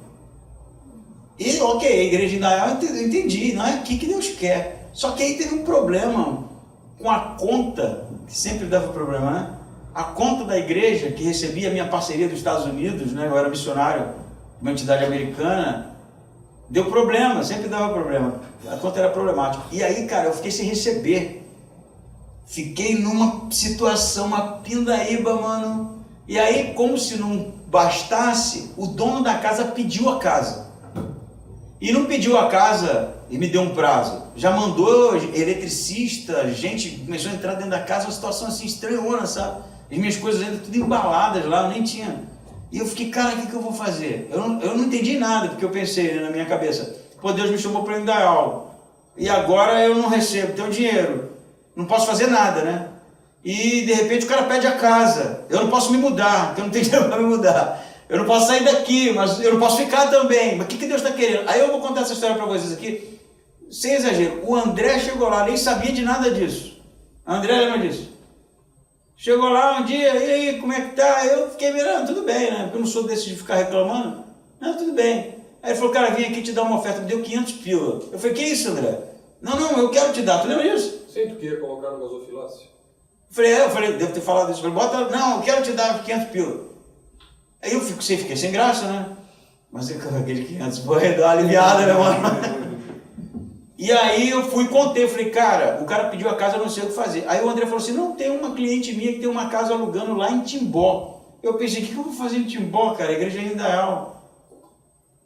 Speaker 1: E ok, a igreja de Indaial, eu entendi, não é aqui que Deus quer. Só que aí teve um problema com a conta, que sempre dava problema, né? A conta da igreja, que recebia a minha parceria dos Estados Unidos, né? Eu era missionário de uma entidade americana, deu problema, sempre dava problema. A conta era problemática. E aí, cara, eu fiquei sem receber. Fiquei numa situação, uma pindaíba, mano. E aí, como se não bastasse, o dono da casa pediu a casa. E não pediu a casa e me deu um prazo. Já mandou eletricista, gente começou a entrar dentro da casa, uma situação assim estranhona, sabe? As minhas coisas ainda tudo embaladas lá, eu nem tinha. E eu fiquei, cara, o que eu vou fazer? Eu não entendi nada, porque eu pensei, né, na minha cabeça, pô, Deus me chamou para ir dar aula. E agora eu não recebo teu dinheiro. Não posso fazer nada, né? E de repente o cara pede a casa. Eu não posso me mudar, porque eu não tenho dinheiro para me mudar. Eu não posso sair daqui, mas eu não posso ficar também. Mas o que Deus está querendo? Aí eu vou contar essa história para vocês aqui, sem exagero. O André chegou lá, nem sabia de nada disso. O André lembra disso? Chegou lá um dia, e aí, como é que tá? Eu fiquei mirando, tudo bem, né? Porque eu não sou desse de ficar reclamando. Não, tudo bem. Aí ele falou, cara, vim aqui te dar uma oferta, me deu 500 pila. Eu falei, que isso, André? Não, eu quero te dar, tu lembra disso?
Speaker 3: Sei que tu queria colocar no gasofilácio.
Speaker 1: Eu falei, devo ter falado isso. Eu falei, bota, não, eu quero te dar 500 pila. Aí eu fiquei sem graça, né? Mas eu aquele 500, pô, deu uma aliviada, né, mano? E aí eu fui e contei, falei, cara, o cara pediu a casa, eu não sei o que fazer. Aí o André falou assim, não, tem uma cliente minha que tem uma casa alugando lá em Timbó. Eu pensei, o que eu vou fazer em Timbó, cara? A igreja é Indaial.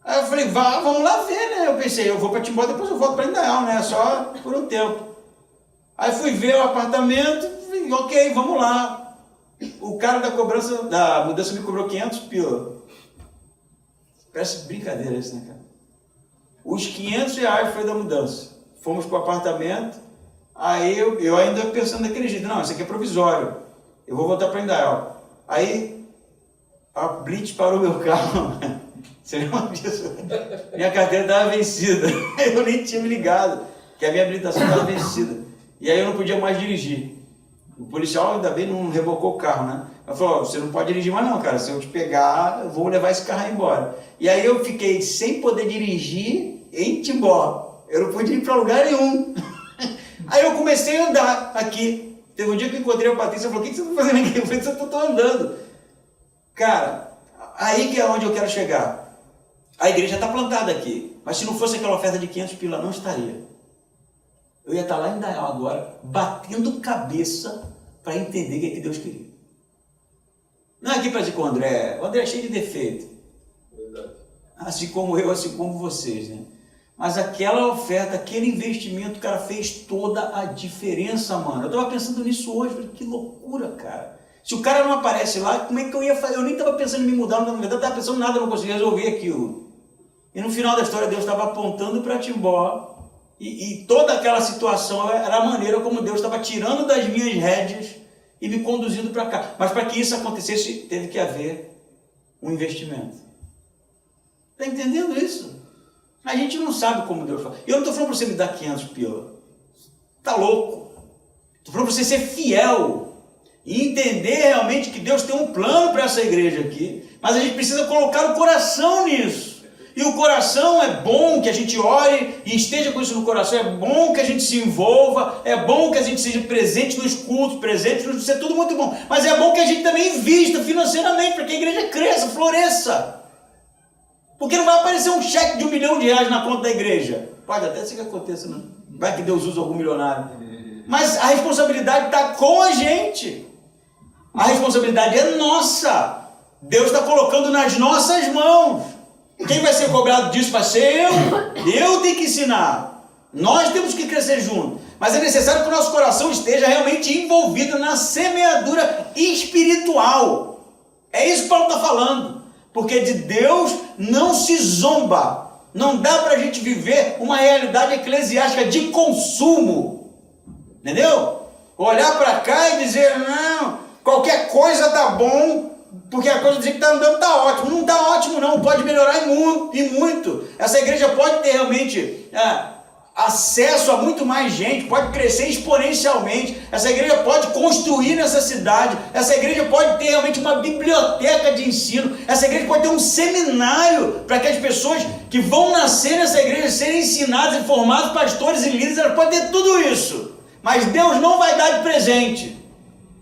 Speaker 1: Aí eu falei, vamos lá ver, né? Eu pensei, eu vou para Timbó, depois eu volto para Indaial, né? Só por um tempo. Aí fui ver o apartamento, falei, ok, vamos lá. O cara da mudança me cobrou 500 pila. Parece brincadeira isso, né, cara? Os 500 reais foi da mudança. Fomos para o apartamento. Aí eu ainda pensando daquele jeito. Não, isso aqui é provisório. Eu vou voltar para Indaial. Aí a Blitz parou meu carro. Você lembra disso? Minha carteira estava vencida. Eu nem tinha me ligado que a minha habilitação estava vencida. E aí eu não podia mais dirigir. O policial ainda bem não rebocou o carro, né? Ela falou, você não pode dirigir mais não, cara. Se eu te pegar, eu vou levar esse carro embora. E aí eu fiquei sem poder dirigir em Timbó. Eu não podia ir para lugar nenhum. Aí eu comecei a andar aqui. Teve um dia que eu encontrei a Patrícia e falou, o que você está fazendo aqui? Eu falei, eu estou andando. Cara, aí que é onde eu quero chegar. A igreja está plantada aqui. Mas se não fosse aquela oferta de 500 pila, não estaria. Eu ia estar lá em Indaial agora, batendo cabeça para entender o que Deus queria. Não é aqui para dizer com o André é cheio de defeito.
Speaker 3: Verdade.
Speaker 1: Assim como eu, assim como vocês, né? Mas aquela oferta, aquele investimento, cara, fez toda a diferença, mano. Eu tava pensando nisso hoje, falei, que loucura, cara. Se o cara não aparece lá, como é que eu ia fazer? Eu nem tava pensando em me mudar, na verdade eu tava pensando em nada, eu não conseguia resolver aquilo. E no final da história, Deus estava apontando para Timbó, e toda aquela situação era a maneira como Deus estava tirando das minhas rédeas e me conduzindo para cá. Mas para que isso acontecesse, teve que haver um investimento. Está entendendo isso? A gente não sabe como Deus faz. Eu não estou falando para você me dar 500 pila. Está louco. Estou falando para você ser fiel e entender realmente que Deus tem um plano para essa igreja aqui, mas a gente precisa colocar o coração nisso. E o coração é bom que a gente ore e esteja com isso no coração, é bom que a gente se envolva, é bom que a gente seja presente nos cultos, presente nos... Isso é tudo muito bom. Mas é bom que a gente também invista financeiramente para que a igreja cresça, floresça. Porque não vai aparecer um cheque de R$1 milhão na conta da igreja. Pode até ser que aconteça, não. Vai que Deus usa algum milionário. Mas a responsabilidade está com a gente. A responsabilidade é nossa. Deus está colocando nas nossas mãos. Quem vai ser cobrado disso vai ser eu. Eu tenho que ensinar. Nós temos que crescer juntos. Mas é necessário que o nosso coração esteja realmente envolvido na semeadura espiritual. É isso que Paulo está falando. Porque de Deus não se zomba. Não dá para a gente viver uma realidade eclesiástica de consumo. Entendeu? Olhar para cá e dizer, não, qualquer coisa tá bom, porque a coisa dizer que está andando está ótimo. Não está ótimo não, pode melhorar e muito. Essa igreja pode ter realmente acesso a muito mais gente, pode crescer exponencialmente. Essa igreja pode construir nessa cidade. Essa igreja pode ter realmente uma biblioteca de ensino. Essa igreja pode ter um seminário para que as pessoas que vão nascer nessa igreja serem ensinadas e formadas, pastores e líderes. Ela pode ter tudo isso. Mas Deus não vai dar de presente,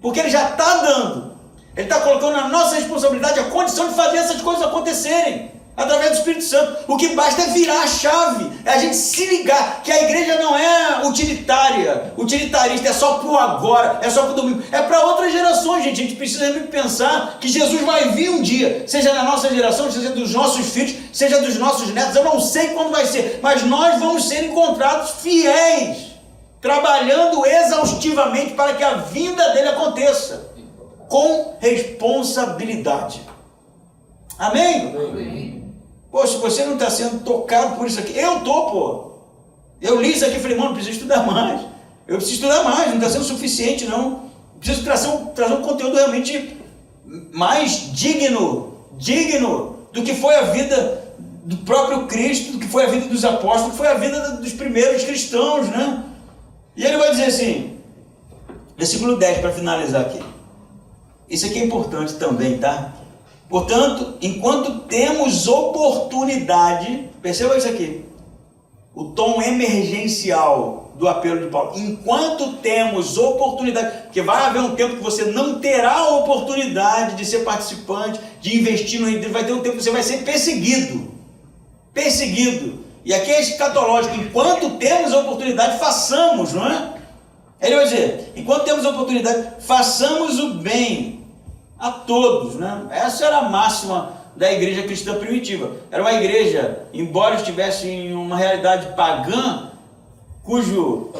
Speaker 1: porque Ele já está dando. Ele está colocando na nossa responsabilidade a condição de fazer essas coisas acontecerem, através do Espírito Santo. O que basta é virar a chave, é a gente se ligar que a igreja não é utilitária, utilitarista, é só para o agora, é só para o domingo, é para outras gerações, gente. A gente precisa realmente pensar que Jesus vai vir um dia, seja na nossa geração, seja dos nossos filhos, seja dos nossos netos. Eu não sei quando vai ser, mas nós vamos ser encontrados fiéis, trabalhando exaustivamente para que a vinda dele aconteça, com responsabilidade. Amém?
Speaker 3: Amém.
Speaker 1: Pô, se você não está sendo tocado por isso aqui, eu estou, pô. Eu li isso aqui e falei, mano, preciso estudar mais. Eu preciso estudar mais, não está sendo suficiente, não. Preciso trazer um conteúdo realmente mais digno do que foi a vida do próprio Cristo, do que foi a vida dos apóstolos, do que foi a vida dos primeiros cristãos, né? E ele vai dizer assim, versículo 10, para finalizar aqui. Isso aqui é importante também, tá? Portanto, enquanto temos oportunidade, perceba isso aqui, o tom emergencial do apelo de Paulo, enquanto temos oportunidade, porque vai haver um tempo que você não terá a oportunidade de ser participante, de investir no reino, vai ter um tempo que você vai ser perseguido, e aqui é escatológico, enquanto temos a oportunidade, façamos, não é? Ele vai dizer, enquanto temos a oportunidade, façamos o bem a todos, né? Essa era a máxima da igreja cristã primitiva. Era uma igreja, embora estivesse em uma realidade pagã, cujo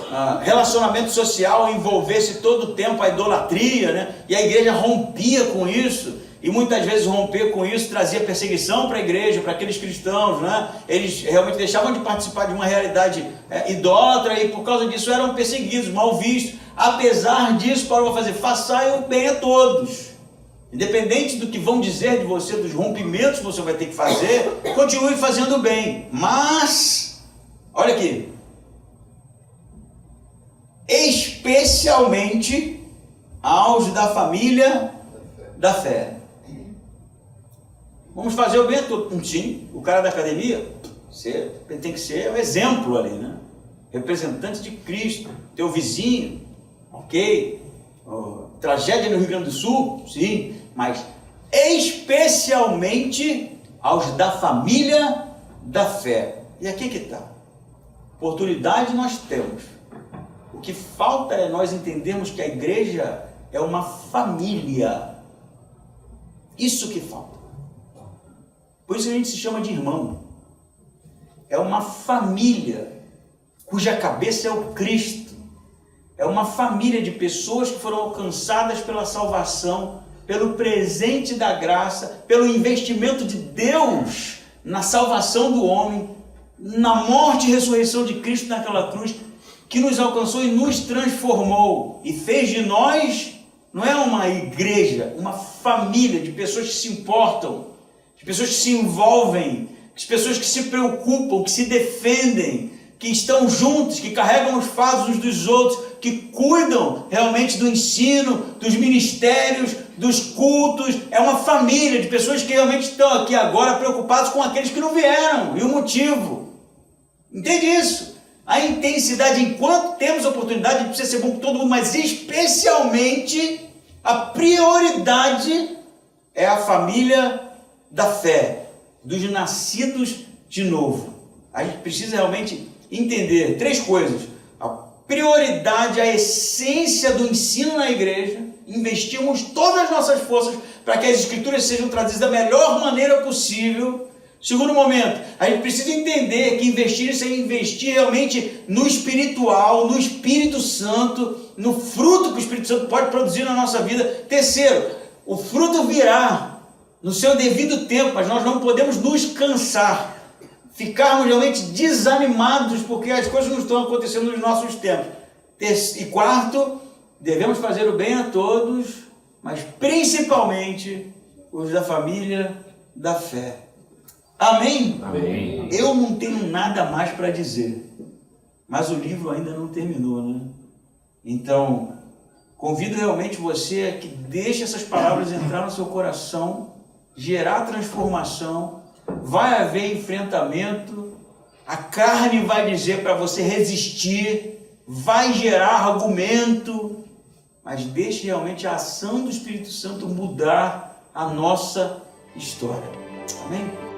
Speaker 1: relacionamento social envolvesse todo o tempo a idolatria, né? E a igreja rompia com isso, e muitas vezes romper com isso trazia perseguição para a igreja, para aqueles cristãos, né? Eles realmente deixavam de participar de uma realidade idólatra, e por causa disso eram perseguidos, mal vistos. Apesar disso, Paulo vai fazer, façai o bem a todos. Independente do que vão dizer de você, dos rompimentos que você vai ter que fazer, continue fazendo o bem. Mas, olha aqui, especialmente aos da família da fé. Vamos fazer o bem a todos. Sim, o cara da academia, você tem que ser um exemplo ali, né? Representante de Cristo, teu vizinho, ok? Tragédia no Rio Grande do Sul, sim, mas especialmente aos da família da fé. E aqui que está. Oportunidade nós temos. O que falta é nós entendermos que a igreja é uma família. Isso que falta. Por isso a gente se chama de irmão. é uma família cuja cabeça é o Cristo. É uma família de pessoas que foram alcançadas pela salvação, pelo presente da graça, pelo investimento de Deus na salvação do homem, na morte e ressurreição de Cristo naquela cruz, que nos alcançou e nos transformou e fez de nós, não é uma igreja, uma família de pessoas que se importam, de pessoas que se envolvem, de pessoas que se preocupam, que se defendem, que estão juntos, que carregam os fardos uns dos outros, que cuidam realmente do ensino, dos ministérios, dos cultos. É uma família de pessoas que realmente estão aqui agora preocupados com aqueles que não vieram, e o motivo. Entende isso? A intensidade, enquanto temos a oportunidade, precisa ser bom com todo mundo, mas especialmente a prioridade é a família da fé, dos nascidos de novo. A gente precisa realmente entender 3 coisas: a prioridade, a essência do ensino na igreja, investimos todas as nossas forças para que as escrituras sejam traduzidas da melhor maneira possível. Segundo momento, a gente precisa entender que investir isso é investir realmente no espiritual, no Espírito Santo, no fruto que o Espírito Santo pode produzir na nossa vida. Terceiro, o fruto virá no seu devido tempo, mas nós não podemos nos cansar, ficarmos realmente desanimados porque as coisas não estão acontecendo nos nossos tempos. E quarto, devemos fazer o bem a todos, mas principalmente os da família da fé. Amém?
Speaker 2: Amém.
Speaker 1: Eu não tenho nada mais para dizer, mas o livro ainda não terminou, né? Então, convido realmente você a que deixe essas palavras entrar no seu coração, gerar transformação. Vai haver enfrentamento, a carne vai dizer para você resistir, vai gerar argumento, mas deixe realmente a ação do Espírito Santo mudar a nossa história. Amém?